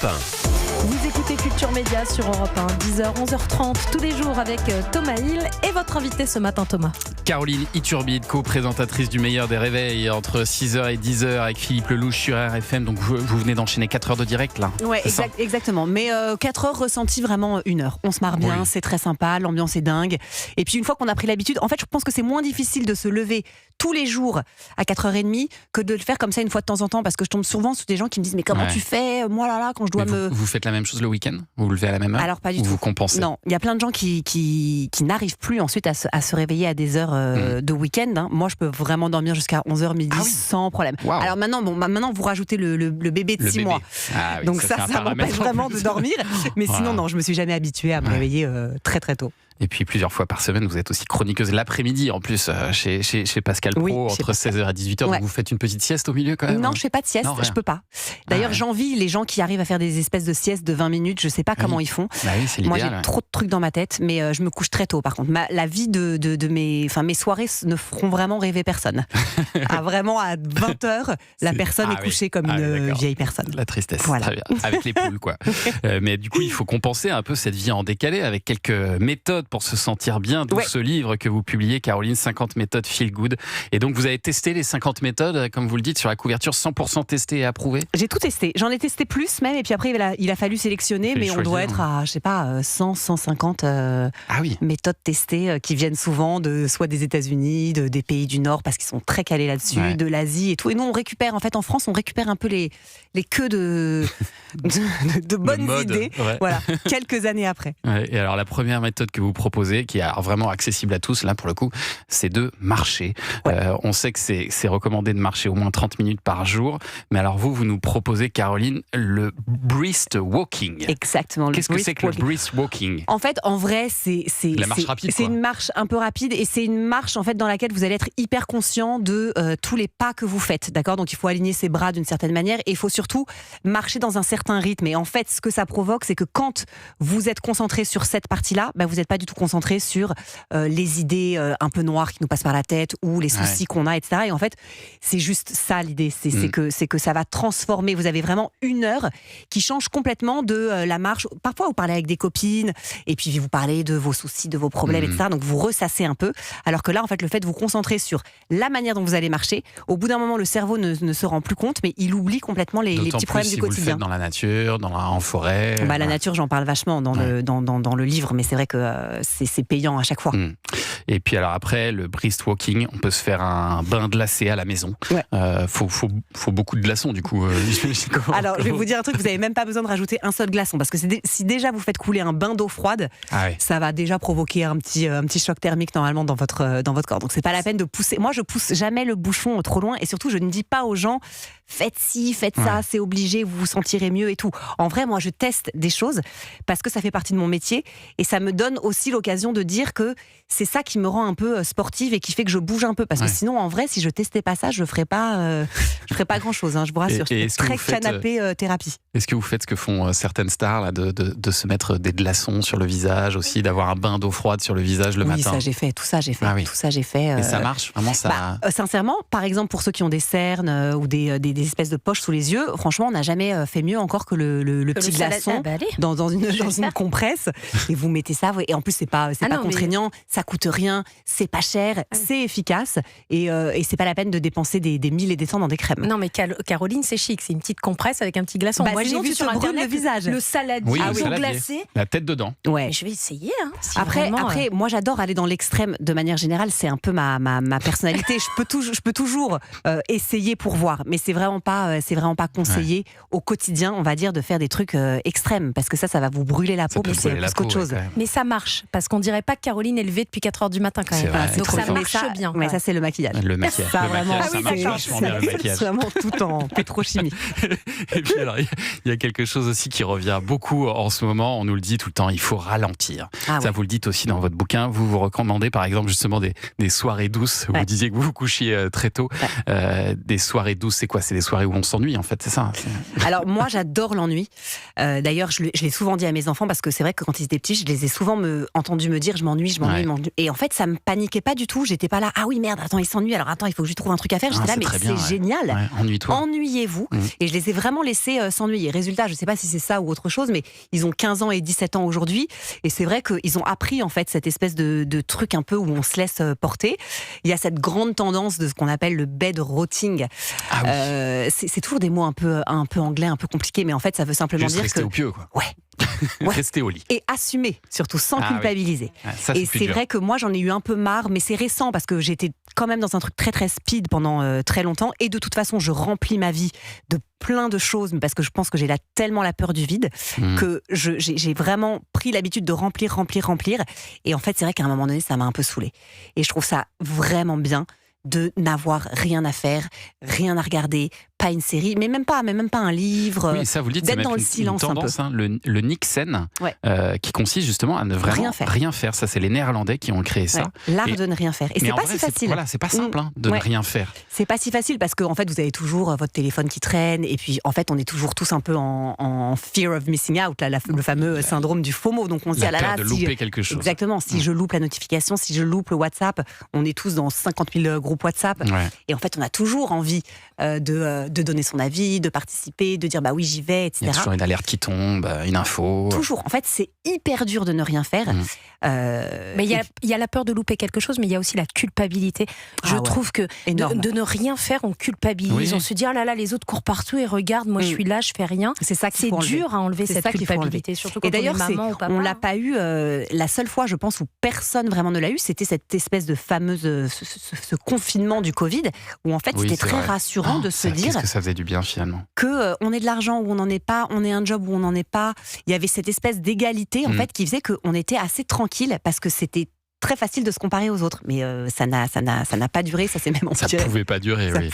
Europe 1. Vous écoutez Culture Média sur Europe 1, 10h, 11h30, tous les jours avec Thomas Hill et votre invité ce matin, Thomas. Caroline Iturbide, co-présentatrice du meilleur des réveils entre 6h et 10h avec Philippe Lelouch sur RFM. Donc vous venez d'enchaîner 4 heures de direct là. Ouais, exactement. Mais 4 heures ressenties vraiment 1 heure. On se marre bien, oui. C'est très sympa, l'ambiance est dingue. Et puis une fois qu'on a pris l'habitude, en fait je pense que c'est moins difficile de se lever tous les jours à 4h30 que de le faire comme ça une fois de temps en temps, parce que je tombe souvent sur des gens qui me disent mais comment tu fais, moi là quand je dois Vous faites la même chose le week-end? Vous vous levez à la même heure? Alors pas du tout. Vous compensez? Non, il y a plein de gens qui n'arrivent plus ensuite à se réveiller à des heures de week-end. Hein. Moi je peux vraiment dormir jusqu'à 11h midi sans problème. Wow. Alors maintenant vous rajoutez le bébé de 6 mois. Ah, oui, donc ça m'empêche vraiment de dormir. Mais sinon non, je me suis jamais habituée à me réveiller très très tôt. Et puis plusieurs fois par semaine, vous êtes aussi chroniqueuse l'après-midi en plus chez Pascal Praud, entre 16h et 18h. Donc vous faites une petite sieste au milieu quand même? Non, je fais pas de sieste, je peux pas. D'ailleurs, j'envie les gens qui arrivent à faire des espèces de siestes de 20 minutes. Je sais pas comment ils font. Bah oui, c'est l'idéal. Moi, j'ai trop de trucs dans ma tête, mais je me couche très tôt. Par contre, la vie de mes soirées ne feront vraiment rêver personne. Vraiment à 20h, la personne est couchée comme une vieille personne. La tristesse, très bien. Avec les poules quoi. Mais du coup, il faut compenser un peu cette vie en décalé avec quelques méthodes pour se sentir bien, d'où ce livre que vous publiez, Caroline, 50 méthodes feel good. Et donc vous avez testé les 50 méthodes, comme vous le dites, sur la couverture, 100% testé et approuvé? J'ai tout testé, j'en ai testé plus même, et puis après il a fallu sélectionner, mais on doit être à, je sais pas, 100, 150 méthodes testées qui viennent souvent de soit des États-Unis, des pays du Nord, parce qu'ils sont très calés là-dessus, de l'Asie et tout. Et nous on récupère, en fait en France, on récupère un peu les queues de bonnes idées, voilà, quelques années après. Et alors la première méthode que vous proposez, qui est vraiment accessible à tous, là pour le coup, c'est de marcher. On sait que c'est recommandé de marcher au moins 30 minutes par jour, mais alors vous nous proposez, Caroline, le brisk walking. Exactement. Qu'est-ce que c'est que le brisk walking? En fait, en vrai, c'est la marche rapide. C'est une marche un peu rapide, et c'est une marche en fait dans laquelle vous allez être hyper conscient de tous les pas que vous faites, d'accord? Donc il faut aligner ses bras d'une certaine manière, et il faut surtout marcher dans un certain rythme. Et en fait, ce que ça provoque, c'est que quand vous êtes concentré sur cette partie-là, vous n'êtes pas du tout concentré sur les idées un peu noires qui nous passent par la tête, ou les soucis qu'on a, etc. Et en fait, c'est juste ça l'idée, c'est que ça va transformer. Vous avez vraiment 1 heure qui change complètement de la marche. Parfois, vous parlez avec des copines, et puis vous parlez de vos soucis, de vos problèmes, etc. Donc vous ressassez un peu. Alors que là, en fait, le fait de vous concentrer sur la manière dont vous allez marcher, au bout d'un moment, le cerveau ne se rend plus compte, mais il oublie complètement les petits problèmes du quotidien. Vous le faites dans la nature, en forêt. La nature, j'en parle vachement dans le livre, mais c'est vrai que c'est payant à chaque fois. Et puis alors après, le brisk walking, on peut se faire un bain glacé à la maison. Faut beaucoup de glaçons du coup. Alors je vais vous dire un truc, vous n'avez même pas besoin de rajouter un seul glaçon, parce que si déjà vous faites couler un bain d'eau froide, ça va déjà provoquer un petit choc thermique normalement dans votre corps. Donc c'est pas la peine de pousser. Moi je pousse jamais le bouchon trop loin, et surtout je ne dis pas aux gens faites ci, faites ça, c'est obligé, vous vous sentirez mieux et tout. En vrai, moi je teste des choses parce que ça fait partie de mon métier, et ça me donne aussi l'occasion de dire que c'est ça qui me rend un peu sportive et qui fait que je bouge un peu, parce que sinon en vrai si je testais pas ça, je ferais pas grand chose, je vous rassure. C'est très canapé thérapie. Est-ce que vous faites ce que font certaines stars là, de se mettre des glaçons sur le visage aussi, d'avoir un bain d'eau froide sur le visage le matin? Oui, ça j'ai fait, tout ça j'ai fait. Et ça marche vraiment ça? Sincèrement, par exemple pour ceux qui ont des cernes ou des espèces de poches sous les yeux, franchement on n'a jamais fait mieux encore que le petit glaçon dans une compresse, et vous mettez ça, et en plus c'est pas contraignant, ça coûte rien, c'est pas cher, c'est efficace, et c'est pas la peine de dépenser des 1000 et des cents dans des crèmes. Non mais Caroline, c'est chic, c'est une petite compresse avec un petit glaçon. Moi j'ai vu sur internet le visage, le saladier glacé, la tête dedans. Je vais essayer. Après, moi j'adore aller dans l'extrême de manière générale, c'est un peu ma personnalité. Je peux toujours essayer pour voir, mais c'est vraiment pas conseillé au quotidien, on va dire, de faire des trucs extrêmes, parce que ça va vous brûler la peau plus qu'autre chose. Mais ça march, parce qu'on dirait pas que Caroline est levée depuis 4h du matin quand même. Donc ça marche bien. Mais ça c'est le maquillage. Le maquillage, ça marche vachement bien, le maquillage. C'est vraiment tout en pétrochimie. Et puis alors, il y a quelque chose aussi qui revient beaucoup en ce moment, on nous le dit tout le temps, il faut ralentir. Ça vous le dites aussi dans votre bouquin, vous recommandez par exemple justement des soirées douces, vous disiez que vous vous couchiez très tôt. Des soirées douces, c'est quoi? C'est des soirées où on s'ennuie en fait, c'est ça? Alors moi j'adore l'ennui. D'ailleurs je l'ai souvent dit à mes enfants, parce que c'est vrai que quand ils étaient petits, je les ai souvent entendu me dire je m'ennuie. Et en fait fait, ça me paniquait pas du tout. J'étais pas là, ah oui, merde, attends, il s'ennuie, alors attends, il faut que je lui trouve un truc à faire. J'étais là, mais c'est génial. Ouais, ennuie-toi. Ennuyez-vous. Et je les ai vraiment laissés s'ennuyer. Résultat, je sais pas si c'est ça ou autre chose, mais ils ont 15 ans et 17 ans aujourd'hui. Et c'est vrai qu'ils ont appris, en fait, cette espèce de truc un peu où on se laisse porter. Il y a cette grande tendance de ce qu'on appelle le bed rotting. Ah oui. C'est toujours des mots un peu anglais, un peu compliqués, mais en fait, ça veut simplement dire rester que... au pieu, quoi. Ouais. Rester au lit. Et assumer, surtout sans culpabiliser. Oui. Ça, et c'est vrai que moi, j'en ai eu un peu marre, mais c'est récent parce que j'étais quand même dans un truc très très speed pendant très longtemps. Et de toute façon, je remplis ma vie de plein de choses, parce que je pense que j'ai tellement la peur du vide que j'ai vraiment pris l'habitude de remplir. Et en fait, c'est vrai qu'à un moment donné, ça m'a un peu saoulée. Et je trouve ça vraiment bien de n'avoir rien à faire, rien à regarder, pas une série, mais même pas un livre. Oui, ça vous le dites, d'être c'est dans le une silence tendance, un peu. Le Niksen, qui consiste justement à ne vraiment rien faire. Ça, c'est les Néerlandais qui ont créé ça. L'art de ne rien faire. Et c'est pas si facile. Voilà, c'est pas simple de ne rien faire. C'est pas si facile parce qu'en fait, vous avez toujours votre téléphone qui traîne, et puis en fait, on est toujours tous un peu en fear of missing out, là, le fameux syndrome du FOMO. Donc on se dit, peur de louper quelque chose. Exactement. Si je loupe la notification, si je loupe le WhatsApp, on est tous dans 50 000 groupes WhatsApp. Ouais. Et en fait, on a toujours envie de donner son avis, de participer, de dire bah oui, j'y vais, etc. Il y a toujours une alerte qui tombe, une info. Toujours. En fait, c'est hyper dur de ne rien faire. Mais il y a la peur de louper quelque chose, mais il y a aussi la culpabilité. Je trouve que de ne rien faire, on culpabilise. Oui. On se dit, ah là là, les autres courent partout et regardent, moi je suis là, je fais rien. C'est ça qu'il faut enlever. C'est dur à enlever cette culpabilité, surtout quand on est maman ou papa. On l'a pas eu, la seule fois, je pense, où personne vraiment ne l'a eu, c'était cette espèce de fameuse, ce confinement du Covid, où en fait c'était très rassurant de se dire qu'est-ce que ça faisait du bien finalement, que on ait de l'argent où on n'en est pas, on ait un job où on n'en est pas. Il y avait cette espèce d'égalité en fait qui faisait qu'on était assez tranquille parce que c'était très facile de se comparer aux autres, mais ça n'a pas duré, ça s'est même empiré. Ça pouvait pas durer, oui.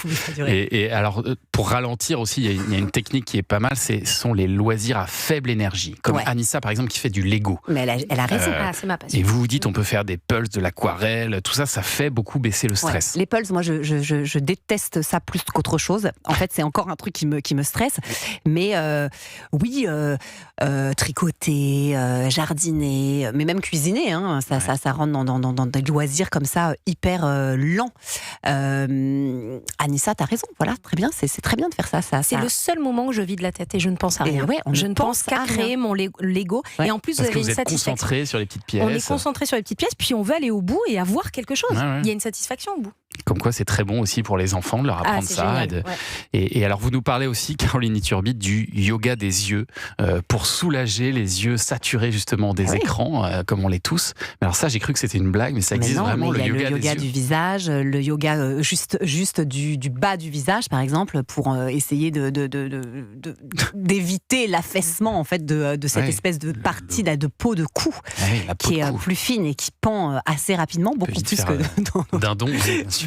Et alors, pour ralentir aussi, il y a une technique qui est pas mal, ce sont les loisirs à faible énergie, comme Anissa par exemple qui fait du Lego. Mais elle a raison, c'est ma passion. Et vous vous dites, on peut faire des pulses, de l'aquarelle, tout ça, ça fait beaucoup baisser le stress. Les pulses, moi je déteste ça plus qu'autre chose. En fait, c'est encore un truc qui me stresse. Mais tricoter, jardiner, mais même cuisiner, ça rentre dans des loisirs comme ça hyper lents. Anissa, t'as raison, voilà, très bien, c'est très bien de faire ça. C'est le seul moment où je vide la tête et je ne pense à rien. Je ne pense qu'à créer mon Lego. Ouais. Et en plus, parce vous avez que une satisfaction. Concentré sur les petites pièces. On est concentré sur les petites pièces, puis on veut aller au bout et avoir quelque chose. Il y a une satisfaction au bout. Comme quoi, c'est très bon aussi pour les enfants de leur apprendre ça. Et alors, vous nous parlez aussi, Caroline Iturbide, du yoga des yeux pour soulager les yeux saturés justement des écrans, comme on l'est tous. Mais alors ça, j'ai cru que c'était une blague, mais ça existe vraiment, le yoga des yeux. Du visage, le yoga juste du bas du visage, par exemple, pour essayer d'éviter l'affaissement en fait de cette espèce de partie de peau de cou qui est plus fine et qui pend assez rapidement, beaucoup plus que d'un don.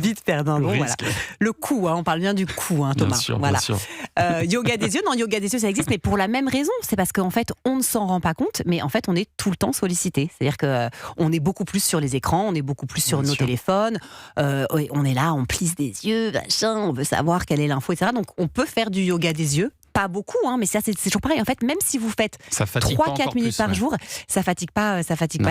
Vite faire d'un don, voilà. Le cou, on parle bien du cou, Thomas. Bien sûr, voilà. bien sûr. Yoga des yeux, yoga des yeux, ça existe, mais pour la même raison. C'est parce qu'en fait, on ne s'en rend pas compte, mais en fait, on est tout le temps sollicité. C'est-à-dire qu'on est beaucoup plus sur les écrans, on est beaucoup plus sur nos téléphones. On est là, on plisse des yeux, machin, on veut savoir quelle est l'info, etc. Donc, on peut faire du yoga des yeux. Pas beaucoup, mais ça c'est toujours pareil. En fait, même si vous faites 3-4 minutes par jour, ça fatigue pas.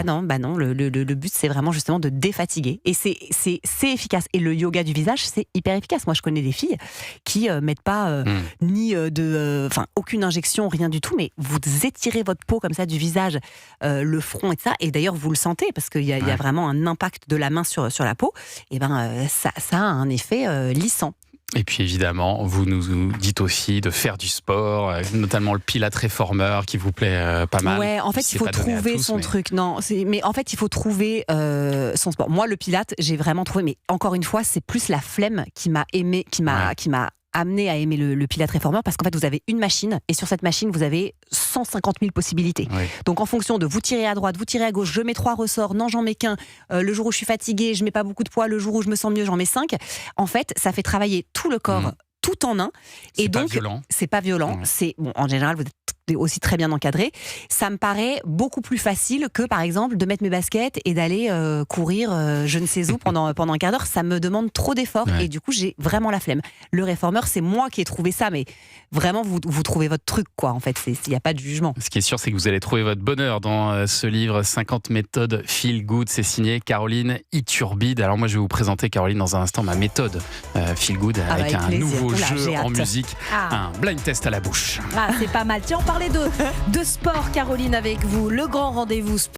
Non. Le but c'est vraiment justement de défatiguer. Et c'est efficace. Et le yoga du visage, c'est hyper efficace. Moi, je connais des filles qui mettent pas aucune injection, rien du tout, mais vous étirez votre peau comme ça du visage, le front et ça. Et d'ailleurs, vous le sentez parce qu'il y a vraiment un impact de la main sur la peau. Et ça a un effet lissant. Et puis évidemment, vous nous dites aussi de faire du sport, notamment le Pilates réformeur qui vous plaît pas mal. Ouais, en fait, il faut trouver son truc. Mais en fait, il faut trouver son sport. Moi, le Pilates, j'ai vraiment trouvé, mais encore une fois, c'est plus la flemme qui m'a amené à aimer le Pilates réformeur, parce qu'en fait vous avez une machine et sur cette machine vous avez 150 000 possibilités. Donc en fonction de vous tirez à droite, vous tirez à gauche, je mets 3 ressorts, non j'en mets qu'un, le jour où je suis fatiguée je mets pas beaucoup de poids, le jour où je me sens mieux j'en mets 5. En fait ça fait travailler tout le corps tout en un. Et donc c'est pas violent. C'est en général vous êtes aussi très bien encadré. Ça me paraît beaucoup plus facile que, par exemple, de mettre mes baskets et d'aller courir je ne sais où pendant un quart d'heure. Ça me demande trop d'efforts et du coup, j'ai vraiment la flemme. Le réformeur, c'est moi qui ai trouvé ça, mais vraiment, vous trouvez votre truc, quoi. En fait, il n'y a pas de jugement. Ce qui est sûr, c'est que vous allez trouver votre bonheur dans ce livre 50 méthodes feel good. C'est signé Caroline Iturbide. Alors moi, je vais vous présenter, Caroline, dans un instant, ma méthode feel good avec un nouveau jeu en musique, un blind test à la bouche. C'est pas mal. Tiens, on parlait de sport, Caroline, avec vous. Le grand rendez-vous sport.